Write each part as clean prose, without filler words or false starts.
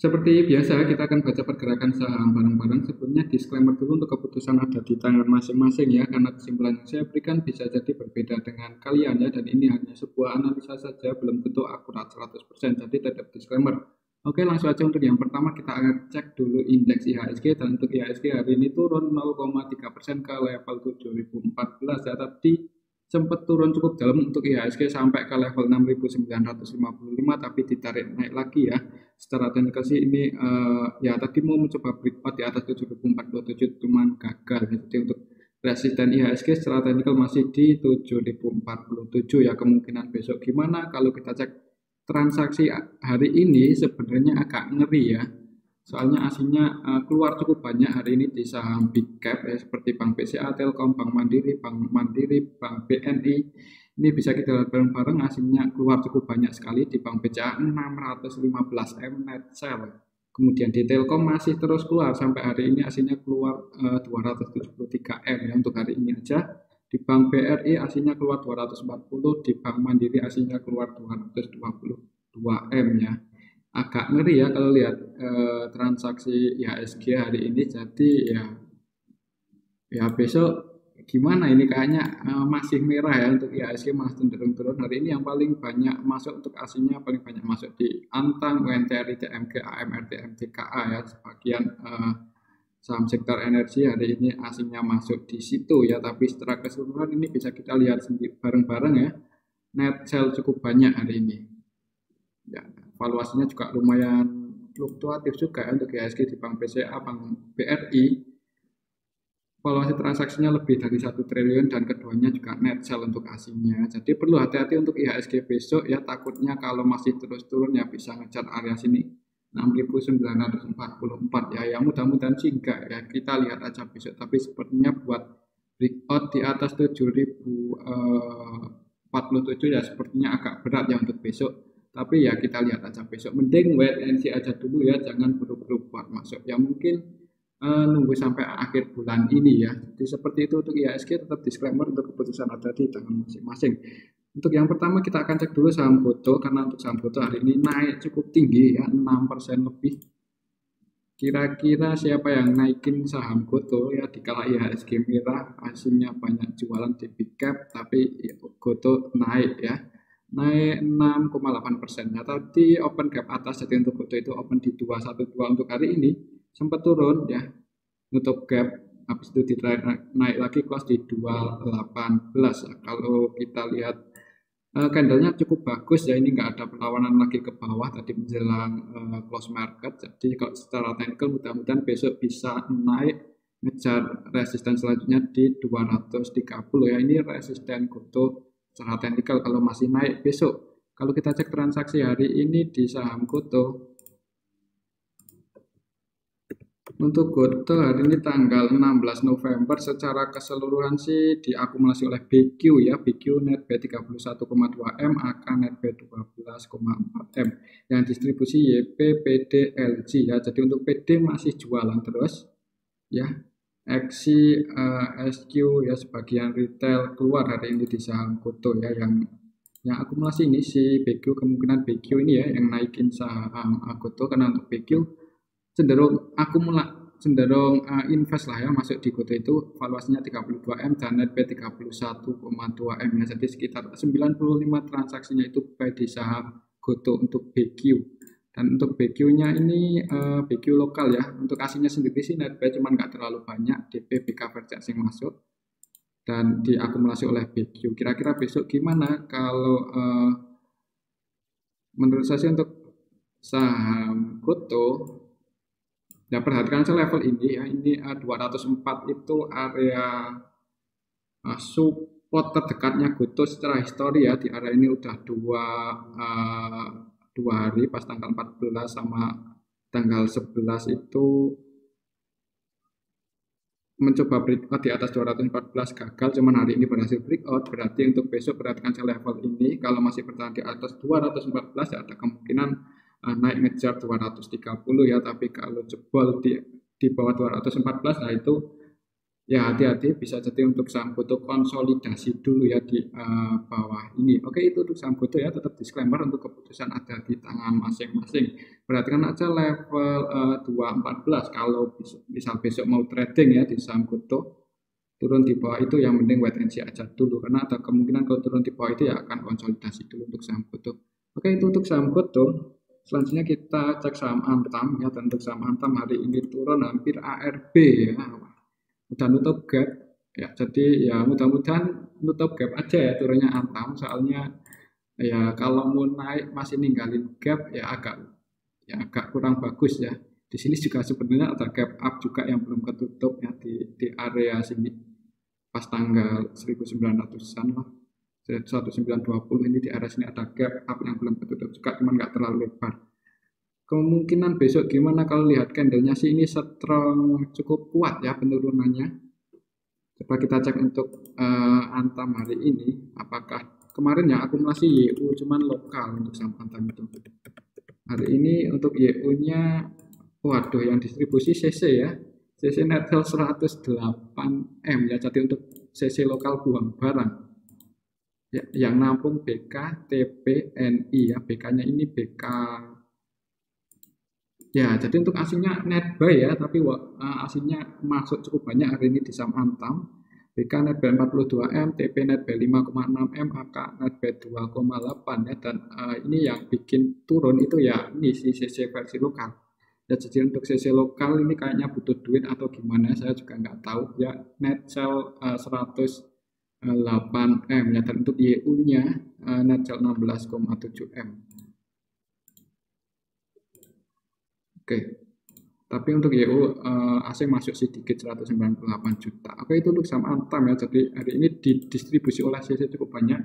Seperti biasa, kita akan baca pergerakan saham bareng-bareng. Sebelumnya disclaimer dulu untuk keputusan ada di tangan masing-masing ya, karena kesimpulan yang saya berikan bisa jadi berbeda dengan kalian ya, dan ini hanya sebuah analisa saja, belum tentu akurat 100%, jadi tetap disclaimer. Oke, langsung aja untuk yang pertama kita akan cek dulu indeks IHSG, dan untuk IHSG hari ini turun 0,3% ke level 7014 ya, tadi sempat turun cukup dalam untuk IHSG sampai ke level 6.955, tapi ditarik naik lagi ya. Secara teknikal sih ini ya tadi mau mencoba breakout di atas 7427 cuman gagal. Jadi untuk resisten IHSG secara teknikal masih di 7047 ya. Kemungkinan besok gimana kalau kita cek transaksi hari ini sebenarnya agak ngeri ya. Soalnya aslinya keluar cukup banyak hari ini di saham big cap ya, seperti Bank BCA, Telkom, Bank Mandiri, Bank BNI. Ini bisa kita lihat bareng-bareng, aslinya keluar cukup banyak sekali. Di Bank BCA 615 M net sell. Kemudian di Telkom masih terus keluar sampai hari ini, aslinya keluar 273 M ya untuk hari ini aja. Di Bank BRI aslinya keluar 240, di Bank Mandiri aslinya keluar 222 M ya. Agak ngeri ya kalau lihat transaksi IHSG hari ini. Jadi ya besok gimana ini, kayaknya masih merah ya untuk IHSG, masih cenderung turun. Hari ini yang paling banyak masuk untuk aslinya paling banyak masuk di Antang, UNTRI, TMG, AMR, TMGKA ya. Sebagian saham sektor energi hari ini aslinya masuk di situ ya. Tapi secara keseluruhan ini bisa kita lihat sendiri bareng-bareng ya. Net sell cukup banyak hari ini. Ya, valuasinya juga lumayan fluktuatif juga ya untuk IHSG. Di Bank BCA, Bank BRI, valuasi transaksinya lebih dari 1 triliun dan keduanya juga net sell untuk asingnya. Jadi perlu hati-hati untuk IHSG besok ya, takutnya kalau masih terus turun ya bisa ngejar area sini 6.944 ya. Yang mudah-mudahan sih enggak ya, kita lihat aja besok. Tapi sepertinya buat breakout di atas 7.047 ya sepertinya agak berat ya untuk besok. Tapi ya kita lihat aja besok. Mending wait and see aja dulu ya, jangan buru-buru buat masuk. Ya mungkin nunggu sampai akhir bulan ini ya. Jadi seperti itu untuk IHSG, tetap disclaimer untuk keputusan ada di tangan masing-masing. Untuk yang pertama kita akan cek dulu saham GoTo, karena untuk saham GoTo hari ini naik cukup tinggi ya, 6% lebih. Kira-kira siapa yang naikin saham GoTo ya, dikala IHSG merah, hasilnya banyak jualan di big cap, tapi GoTo naik ya. Naik 6,8% ya. Tadi open gap atas, jadi untuk GoTo itu open di 212 untuk hari ini. Sempat turun ya, nutup gap, habis itu naik lagi close di 218 ya. Kalau kita lihat candlenya cukup bagus ya, ini nggak ada perlawanan lagi ke bawah tadi menjelang close market. Jadi kalau secara technical mudah-mudahan besok bisa naik ngejar resisten selanjutnya di 230 ya. Ini resisten GoTo secara technical kalau masih naik besok. Kalau kita cek transaksi hari ini di saham GoTo, untuk GoTo hari ini tanggal 16 November secara keseluruhan sih diakumulasi oleh BQ ya. BQ net B 31,2 M, AK net B 12,4 M. Yang distribusi YP, PD, LG ya. Jadi untuk PD masih jualan terus ya. XI, SQ ya, sebagian retail keluar hari ini di saham GoTo ya. Yang akumulasi ini si BQ, kemungkinan BQ ini ya yang naikin saham GoTo, karena untuk BQ cenderung invest lah ya, masuk di GoTo itu valuasinya 32 M dan net B 31,2 M ya. Jadi sekitar 95 transaksinya itu buy di saham GoTo untuk BQ. Dan untuk BQ-nya ini BQ lokal ya. Untuk aslinya sendiri sih net B cuman nggak terlalu banyak, DP BK Verjas yang masuk dan diakumulasi oleh BQ. Kira-kira besok gimana kalau menurut saya sih untuk saham GoTo ya, perhatikan saja level ini ya, ini 204 itu area support terdekatnya GoTo secara histori ya. Di area ini udah dua hari, pas tanggal 14 sama tanggal 11 itu mencoba breakout di atas 214 gagal, cuman hari ini berhasil breakout. Berarti untuk besok perhatikan saja level ini, kalau masih bertahan di atas 214 ya ada kemungkinan naik ngejar 230 ya. Tapi kalau jebol di bawah 214 nah itu Ya, hati-hati bisa jadi untuk saham goto konsolidasi dulu ya di bawah ini. Oke, itu untuk saham goto ya, tetap disclaimer untuk keputusan ada di tangan masing-masing. Perhatikan aja level 214 kalau misal besok mau trading ya di saham goto turun di bawah itu yang mending wait and see aja dulu karena ada kemungkinan kalau turun di bawah itu ya akan konsolidasi dulu untuk saham goto. Oke, itu untuk saham goto. Selanjutnya kita cek saham Antam ya, dan untuk saham Antam hari ini turun hampir ARB ya, udah nutup gap ya, jadi ya mudah-mudahan nutup gap aja ya turunnya Antam, soalnya ya kalau mau naik masih ninggalin gap ya agak kurang bagus ya. Di sini juga sebenarnya ada gap up juga yang belum ketutup ya di area sini pas tanggal 1900-an lah, 1920 ini di area sini ada gap up yang belum ketutup juga, cuman nggak terlalu lebar. Kemungkinan besok gimana kalau lihat candlenya sih ini strong, cukup kuat ya penurunannya. Coba kita cek untuk Antam hari ini, apakah kemarin ya akumulasi YU cuman lokal untuk saham Antam itu. Hari ini untuk YU-nya, waduh yang distribusi CC ya, CC netral 108M ya, jadi untuk CC lokal buang barang. Ya, yang nampung BK, TP, NI ya, BK-nya ini BK. Ya, jadi untuk asingnya net buy ya, tapi asingnya masuk cukup banyak hari ini di saham Antam. BK net buy 42M, TP net buy 5,6M, AK net buy 2,8 ya, dan ini yang bikin turun itu ya ini si CC versi lokal. Ya, jadi untuk CC lokal ini kayaknya butuh duit atau gimana, saya juga nggak tahu ya. Net sell 108M ya, dan untuk YU-nya net sell 16,7M. Oke. Tapi untuk YU asing masuk sedikit 198 juta. Oke, itu untuk saham Antam ya. Jadi hari ini didistribusi oleh CC cukup banyak,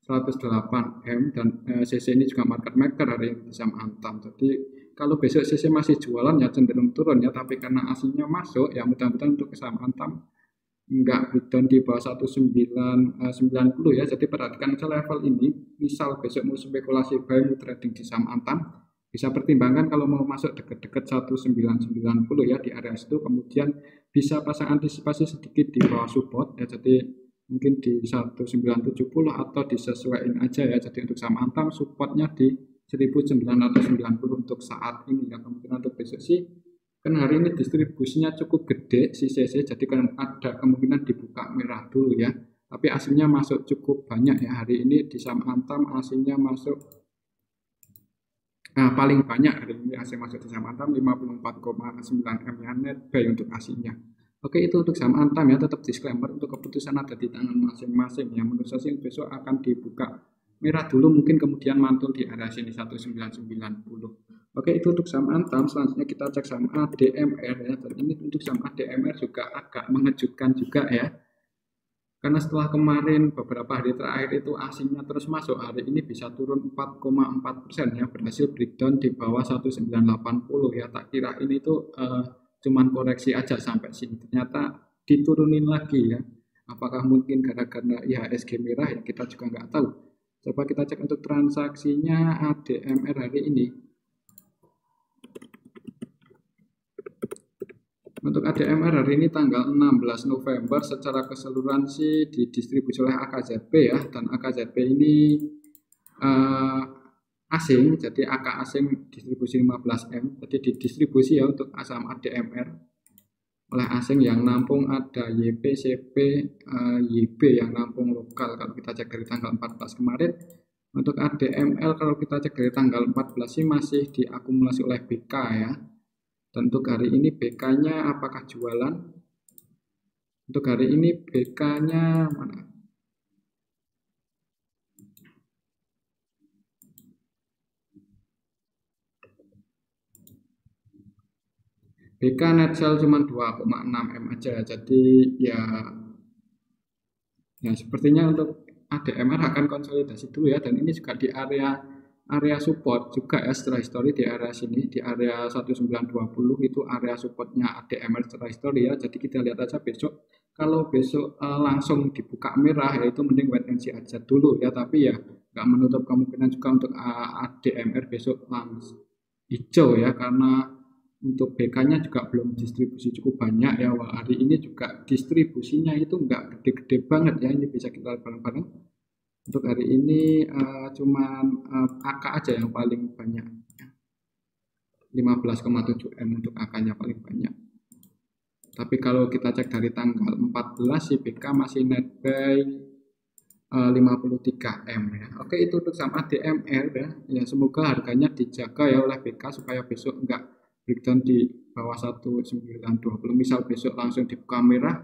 108M, dan CC ini juga market maker hari ini di saham Antam. Jadi kalau besok CC masih jualan ya cenderung turun ya, tapi karena asingnya masuk ya mudah-mudahan untuk saham Antam nggak breakdown di bawah 1990 ya. Jadi perhatikan aja level ini, misal besok mau spekulasi buy mau trading di saham Antam, bisa pertimbangkan kalau mau masuk dekat-dekat 1990 ya di area situ, kemudian bisa pasang antisipasi sedikit di bawah support ya, jadi mungkin di 1970 atau disesuaikan aja ya. Jadi untuk saham Antam supportnya di 1990 untuk saat ini ya. Kemungkinan untuk besok sih kan hari ini distribusinya cukup gede si CC, jadi kan ada kemungkinan dibuka merah dulu ya, tapi aslinya masuk cukup banyak ya hari ini di saham Antam. Aslinya masuk paling banyak hari ini asing masuk di saham Antam 54,9M ya, net buy untuk aslinya. Oke, itu untuk saham Antam ya, tetap disclaimer untuk keputusan ada di tangan masing-masing ya. Menurut saya sih besok akan dibuka merah dulu, mungkin kemudian mantul di area sini 1990. Oke, itu untuk saham Antam. Selanjutnya kita cek saham ADMR ya. Dan ini untuk saham ADMR juga agak mengejutkan juga ya. Karena setelah kemarin beberapa hari terakhir itu asingnya terus masuk, hari ini bisa turun 4,4% ya, berhasil breakdown di bawah 1980 ya. Tak kira ini tuh cuman koreksi aja sampai sini, ternyata diturunin lagi ya. Apakah mungkin gara-gara IHSG merah ya, kita juga nggak tahu. Coba kita cek untuk transaksinya ADMR hari ini. Untuk ADMR hari ini tanggal 16 November secara keseluruhan sih didistribusi oleh AKZP ya, dan AKZP ini asing, jadi AK asing distribusi 15M, jadi didistribusi ya untuk saham ADMR oleh asing. Yang nampung ada YP, CP, YB yang nampung lokal kalau kita cek dari tanggal 14 kemarin. Untuk ADML kalau kita cek dari tanggal 14 sih masih diakumulasi oleh BK ya. Dan untuk hari ini BK-nya apakah jualan? Untuk hari ini BK-nya mana? BK net sell cuma 2,6M aja. Jadi ya sepertinya untuk ADMR akan konsolidasi dulu ya, dan ini juga di area support juga ya setelah histori di area sini, di area 1920 itu area supportnya ADMR setelah histori ya. Jadi kita lihat aja besok, kalau besok langsung dibuka merah ya itu mending wait and see aja dulu ya, tapi ya nggak menutup kemungkinan juga untuk ADMR besok langsung hijau ya, karena Untuk BK-nya juga belum distribusi cukup banyak ya. Wah, hari ini juga distribusinya itu nggak gede-gede banget ya. Ini bisa kita lihat bareng-bareng. Untuk hari ini cuman AK aja yang paling banyak. 15,7 M untuk AK-nya paling banyak. Tapi kalau kita cek dari tanggal 14 si BK masih net buy 53 M ya. Oke, itu untuk saham ADMR ya. Ya semoga harganya dijaga ya oleh BK supaya besok enggak breakdown di bawah 1920. Misal besok langsung dibuka merah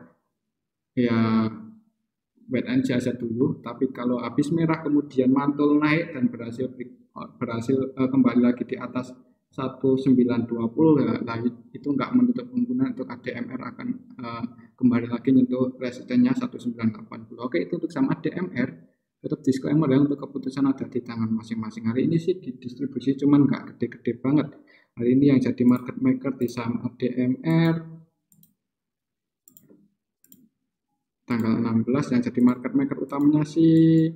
ya wait and see aja dulu. Tapi kalau habis merah kemudian mantul naik dan berhasil kembali lagi di atas 1920 ya, nah itu nggak menutup kemungkinan untuk ADMR akan kembali lagi nyentuh resistennya 1980. Oke, itu untuk saham ADMR. Tetap disclaimer ya, untuk keputusan ada di tangan masing-masing. Hari ini sih didistribusi cuman nggak gede-gede banget. Hari ini yang jadi market maker di saham ADMR tanggal 16 yang jadi market maker utamanya sih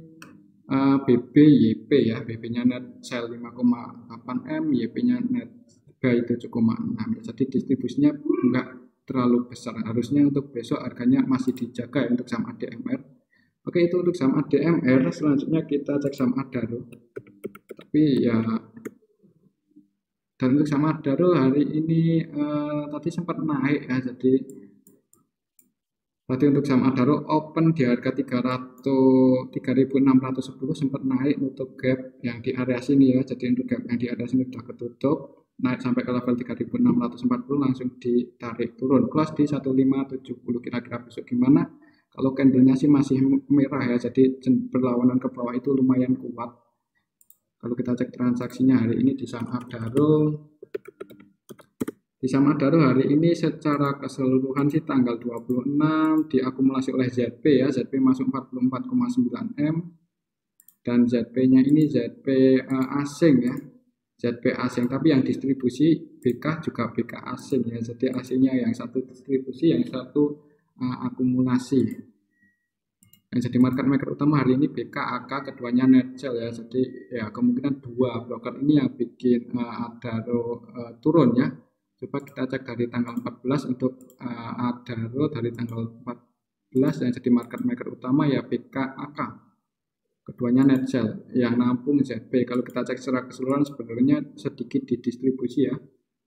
BBYP ya, BB-nya net sell 5,8 M, YP-nya net buy 7,6 ya. Jadi distribusinya enggak terlalu besar. Harusnya untuk besok harganya masih dijaga ya untuk saham ADMR. Oke, itu untuk saham ADMR. Selanjutnya kita cek saham Adaro. Tapi ya, dan untuk saham Adaro hari ini tadi sempat naik ya. Tadi untuk saham Adaro open di harga 3.610 sempat naik nutup gap yang di area sini ya. Jadi untuk gap yang di area sini sudah ketutup, naik sampai ke level 3.640 langsung ditarik turun. Close di 1570. Kira-kira besok gimana? Kalau candlenya sih masih merah ya, jadi berlawanan ke bawah itu lumayan kuat. Kalau kita cek transaksinya hari ini di saham Adaro, hari ini secara keseluruhan sih tanggal 26 diakumulasi oleh ZP ya. ZP masuk 44,9 M. Dan ZP-nya ini ZP asing ya. ZP asing, tapi yang distribusi BK juga BK asing ya. Jadi asingnya yang satu distribusi, yang satu akumulasi. Yang jadi market maker utama hari ini BK, AK, keduanya net sell ya. Jadi ya kemungkinan dua broker ini yang bikin Adaro turun ya. Coba kita cek dari tanggal 14 untuk Adaro dari tanggal 14 yang jadi market maker utama ya BK, AK. Keduanya net sell, yang nampung ZP. Kalau kita cek secara keseluruhan sebenarnya sedikit didistribusi ya.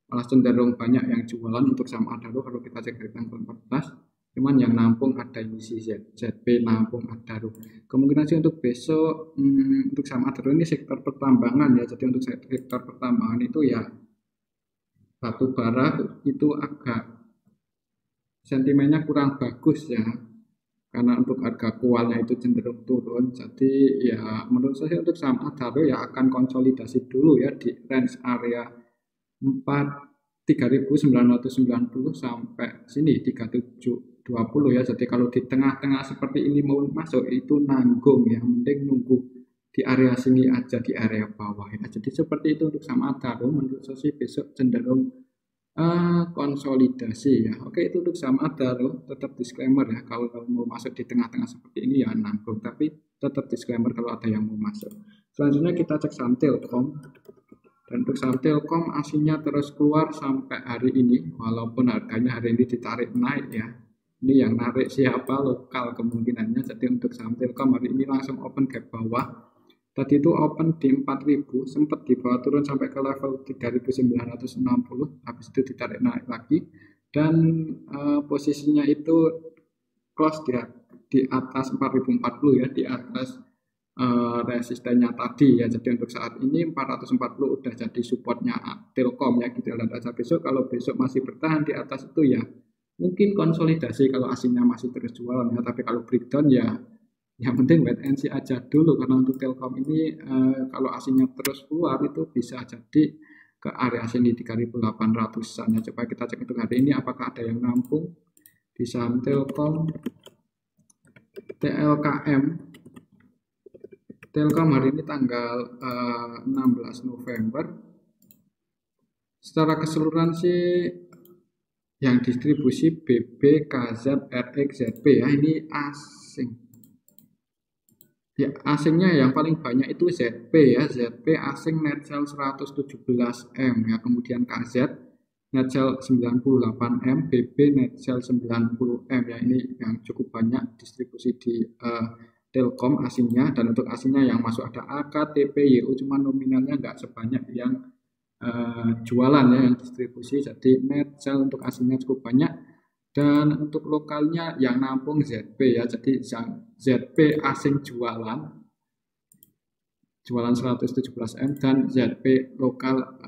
Malah cenderung banyak yang jualan untuk saham Adaro kalau kita cek dari tanggal 14. Cuman yang nampung ada emisi ZP, nampung Adaro. Kemungkinan sih untuk besok untuk saham Adaro ini sektor pertambangan ya. Jadi untuk sektor pertambangan itu ya batu bara itu agak sentimennya kurang bagus ya, karena untuk harga kualnya itu cenderung turun. Jadi ya menurut saya untuk saham Adaro ya akan konsolidasi dulu ya di range area 3.990 sampai sini 3.720 ya. Jadi kalau di tengah-tengah seperti ini mau masuk itu nanggung ya, mending nunggu di area sini aja, di area bawah ya. Jadi seperti itu untuk saham Adaro. Menurut saya sih besok cenderung konsolidasi ya. Oke, itu untuk saham Adaro. Tetap disclaimer ya, kalau mau masuk di tengah-tengah seperti ini ya nanggung, tapi tetap disclaimer kalau ada yang mau masuk. Selanjutnya kita cek saham Telkom. Dan untuk saham Telkom aslinya terus keluar sampai hari ini, walaupun harganya hari ini ditarik naik ya. Ini yang narik siapa? Lokal kemungkinannya. Jadi untuk saham Telkom hari ini langsung open gap bawah. Tadi itu open di 4.000, sempat dibawa turun sampai ke level 3.960, habis itu ditarik naik lagi, dan posisinya itu close di atas 4.040 ya, di atas resistennya tadi ya. Jadi untuk saat ini 440 udah jadi supportnya Telkom ya. Kita lihat aja besok, kalau besok masih bertahan di atas itu ya mungkin konsolidasi kalau asingnya masih terus jualan ya. Tapi kalau breakdown ya yang penting wait and see aja dulu, karena untuk Telkom ini kalau asingnya terus keluar itu bisa jadi ke area sini 3.800-an ya. Coba kita cek untuk hari ini apakah ada yang nampung di saham Telkom. Telkom hari ini tanggal 16 November. Secara keseluruhan sih yang distribusi BB, KZ, RX, ZP ya, ini asing. Ya, asingnya yang paling banyak itu ZP ya. ZP asing net sell 117 M ya. Kemudian KZ net sell 98M, BB net sell 90M ya, ini yang cukup banyak distribusi di Telkom asingnya, dan untuk asingnya yang masuk ada AKTP, YU, cuma nominalnya nggak sebanyak yang jualan ya, yang distribusi. Jadi net sell untuk asingnya cukup banyak, dan untuk lokalnya yang nampung ZP ya, jadi ZP asing jualan 117M, dan ZP lokal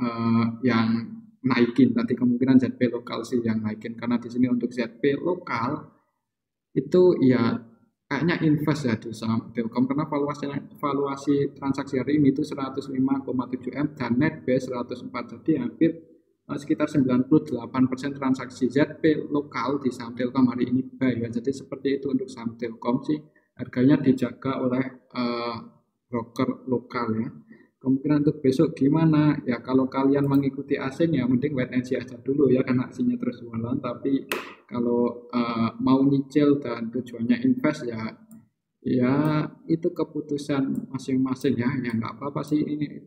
yang naikin. Tadi kemungkinan ZP lokal sih yang naikin, karena di sini untuk ZP lokal itu ya kayaknya invest ya di saham Telkom, karena valuasi transaksi hari ini itu 105,7M dan net B 104, jadi hampir sekitar 98% transaksi ZP lokal di saham Telkom hari ini buy ya. Jadi seperti itu untuk saham Telkom sih, harganya dijaga oleh broker lokal ya. Kemungkinan untuk besok gimana ya, kalau kalian mengikuti asing ya mending wait and see aja dulu ya, karena asingnya terus jualan. Tapi kalau mau nyicil dan tujuannya invest ya itu keputusan masing-masing ya, nggak apa-apa sih. Ini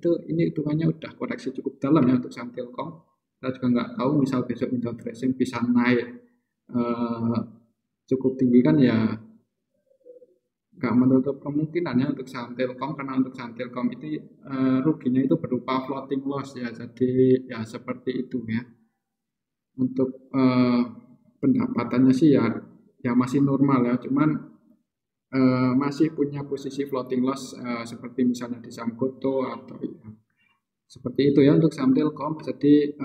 hitungannya udah koreksi cukup dalam ya untuk saham Telkom. Kita juga nggak tahu misal besok window dressing bisa naik cukup tinggi kan ya, nggak menutup kemungkinannya untuk saham Telkom, karena untuk saham Telkom itu ruginya itu berupa floating loss ya, jadi ya seperti itu ya. Untuk pendapatannya sih ya masih normal ya, cuman masih punya posisi floating loss seperti misalnya di saham Goto atau ya, seperti itu ya untuk saham Telkom. Jadi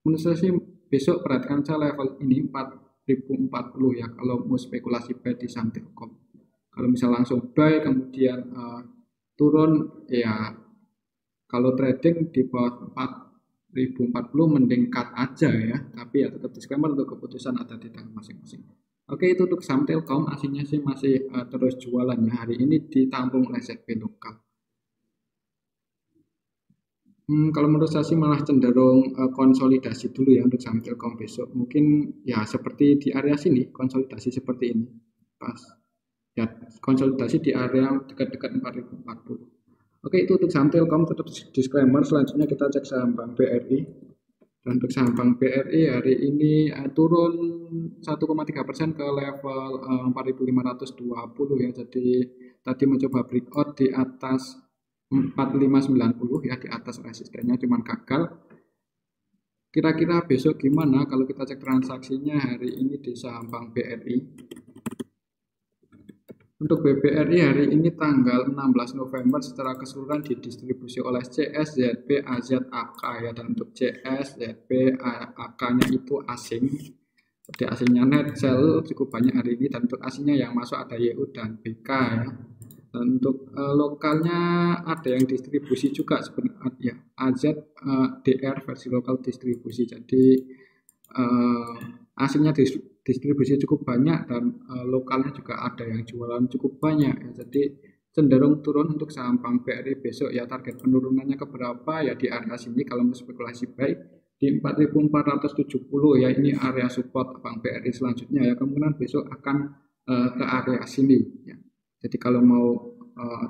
menurut saya sih besok perhatikan saya level ini 4040 ya kalau mau spekulasi buy di saham Telkom. Kalau misal langsung buy kemudian turun ya, kalau trading di bawah 4040 mending cut aja ya, tapi ya tetap disclaimer untuk keputusan ada di tangan masing-masing. Oke, itu untuk saham Telkom, aslinya sih masih terus jualannya hari ini ditampung oleh ZP lokal. Kalau menurut saya sih malah cenderung konsolidasi dulu ya untuk saham Telkom besok. Mungkin ya seperti di area sini, konsolidasi seperti ini pas ya, konsolidasi di area dekat-dekat 4040. Oke, itu untuk saham Telkom, tetap disclaimer. Selanjutnya kita cek saham Bank BRI. Dan untuk saham Bank BRI hari ini turun 1,3% ke level 4.520 ya. Jadi tadi mencoba breakout di atas 4590 ya, di atas resistennya, cuman gagal. Kira-kira besok gimana kalau kita cek transaksinya hari ini di saham Bank BRI? Untuk BBRI hari ini tanggal 16 November secara keseluruhan didistribusi oleh CS, ZP, AZ, AK ya. Dan untuk CS, ZP, AK-nya itu asing. Jadi asingnya net sell cukup banyak hari ini, dan untuk asingnya yang masuk ada YU dan BK ya. Dan untuk lokalnya ada yang distribusi juga sebenarnya ya, AZ, DR versi lokal distribusi. Jadi asingnya distribusi cukup banyak, dan lokalnya juga ada yang jualan cukup banyak ya. Jadi cenderung turun untuk saham Bank BRI besok ya. Target penurunannya ke berapa ya, di area sini kalau mau spekulasi baik di 4470 ya, ini area support Bank BRI selanjutnya ya. Kemungkinan besok akan ke area sini ya. Jadi kalau mau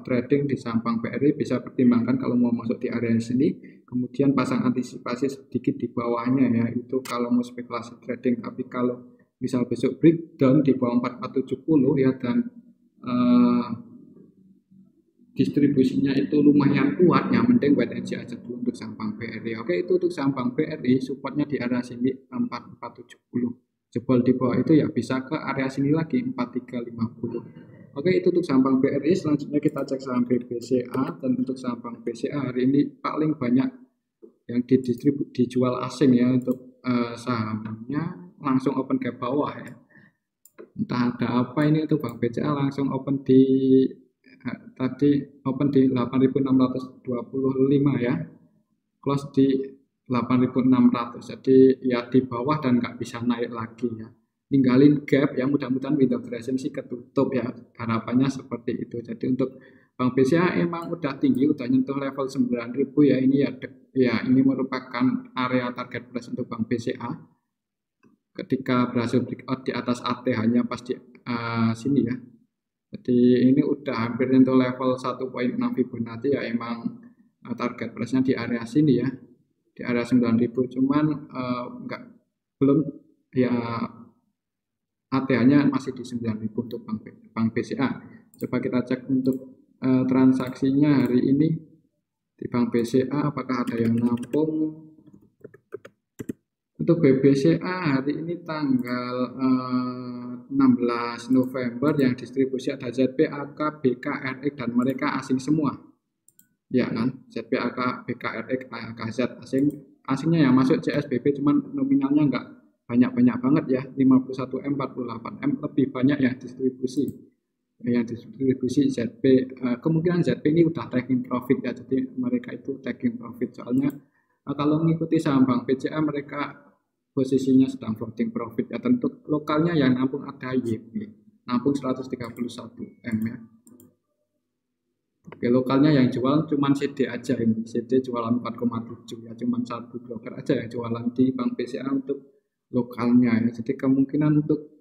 trading di saham Bank BRI bisa pertimbangkan kalau mau masuk di area sini, kemudian pasang antisipasi sedikit di bawahnya ya, itu kalau mau spekulasi trading. Tapi kalau misal besok breakdown di bawah 4470 ya, dan distribusinya itu lumayan kuat ya, mending wait and see aja dulu untuk saham Bank BRI. Oke, itu untuk saham Bank BRI, supportnya di area sini 4470. Jebol di bawah itu ya bisa ke area sini lagi 4350. Oke, itu untuk saham Bank BRI. Selanjutnya kita cek saham BBCA. Dan untuk saham Bank BCA hari ini paling banyak yang dijual asing ya. Untuk sahamnya langsung open ke bawah ya. Entah ada apa ini, untuk Bank BCA langsung open di tadi open di 8.625 ya, close di 8.600. Jadi ya di bawah dan nggak bisa naik lagi ya, ninggalin gap yang mudah-mudahan window dressing sih ketutup ya, harapannya seperti itu. Jadi untuk Bank BCA emang udah tinggi, udah nyentuh level 9.000 ya. Ini ya ini merupakan area target price untuk Bank BCA ketika berhasil breakout di atas ATH-nya pas di sini ya. Jadi ini udah hampir nyentuh level 1.6 Fibonacci ya, emang target price-nya di area sini ya. di area 9.000, cuman belum ya, ATH-nya masih di 9.000 untuk Bank BCA. Coba kita cek untuk transaksinya hari ini di Bank BCA, apakah ada yang nampung. Untuk BBCA hari ini tanggal 16 November yang distribusi ada ZPAK, BKRX, dan mereka asing semua. Ya kan, ZPAK, BKRX, AKZ asingnya yang masuk CSBB, cuman nominalnya enggak banyak-banyak banget ya, 51M, 48M, lebih banyak yang distribusi ZP. Kemungkinan ZP ini udah taking profit ya, jadi mereka itu taking profit, soalnya kalau mengikuti saham Bank BCA mereka posisinya sedang floating profit ya. Tentu lokalnya yang nampung ada YP, nampung 131M ya. Oke, lokalnya yang jual cuman CD aja ini, CD jualan 4,7 ya, cuman satu broker aja yang jualan di Bank BCA untuk lokalnya ya. Jadi kemungkinan untuk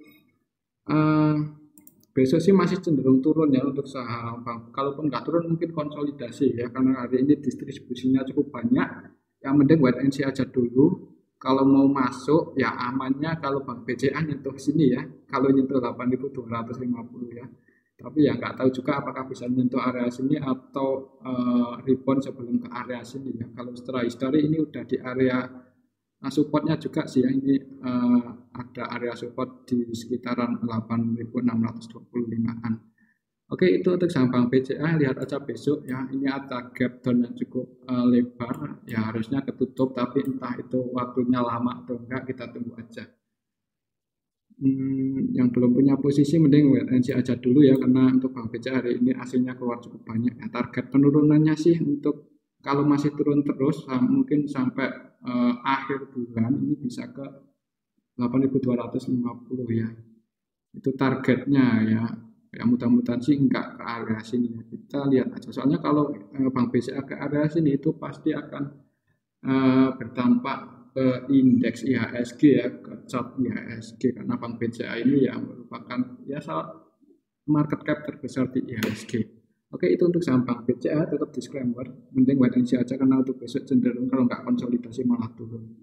besok sih masih cenderung turun ya untuk saham bank. Kalaupun nggak turun mungkin konsolidasi ya, karena hari ini distribusinya cukup banyak. Yang mending wait and see aja dulu. Kalau mau masuk ya amannya kalau Bank BCA nyentuh sini ya, kalau nyentuh 8.250 ya. Tapi ya nggak tahu juga apakah bisa nyentuh area sini atau rebound sebelum ke area sini ya. Kalau setelah history ini udah di area supportnya juga sih ya, ini ada area support di sekitaran 8.625an. Oke, itu untuk saham Bank BCA. Lihat aja besok ya, ini ada gap down yang cukup lebar ya, harusnya ketutup, tapi entah itu waktunya lama atau enggak, kita tunggu aja. Yang belum punya posisi mending wait and see aja dulu ya, karena untuk Bank BCA hari ini aslinya keluar cukup banyak ya. Target penurunannya sih untuk kalau masih turun terus mungkin sampai akhir bulan ini bisa ke 8.250 ya. Itu targetnya ya. Ya mudah-mudahan sih enggak ke area sini ya. Kita lihat aja. Soalnya kalau Bank BCA ke area sini itu pasti akan berdampak ke indeks IHSG ya, ke chart IHSG, karena Bank BCA ini ya merupakan ya market cap terbesar di IHSG. Oke, itu untuk saham Bank BCA, tetap disclaimer, mending wait and see aja karena untuk besok cenderung kalau nggak konsolidasi malah turun.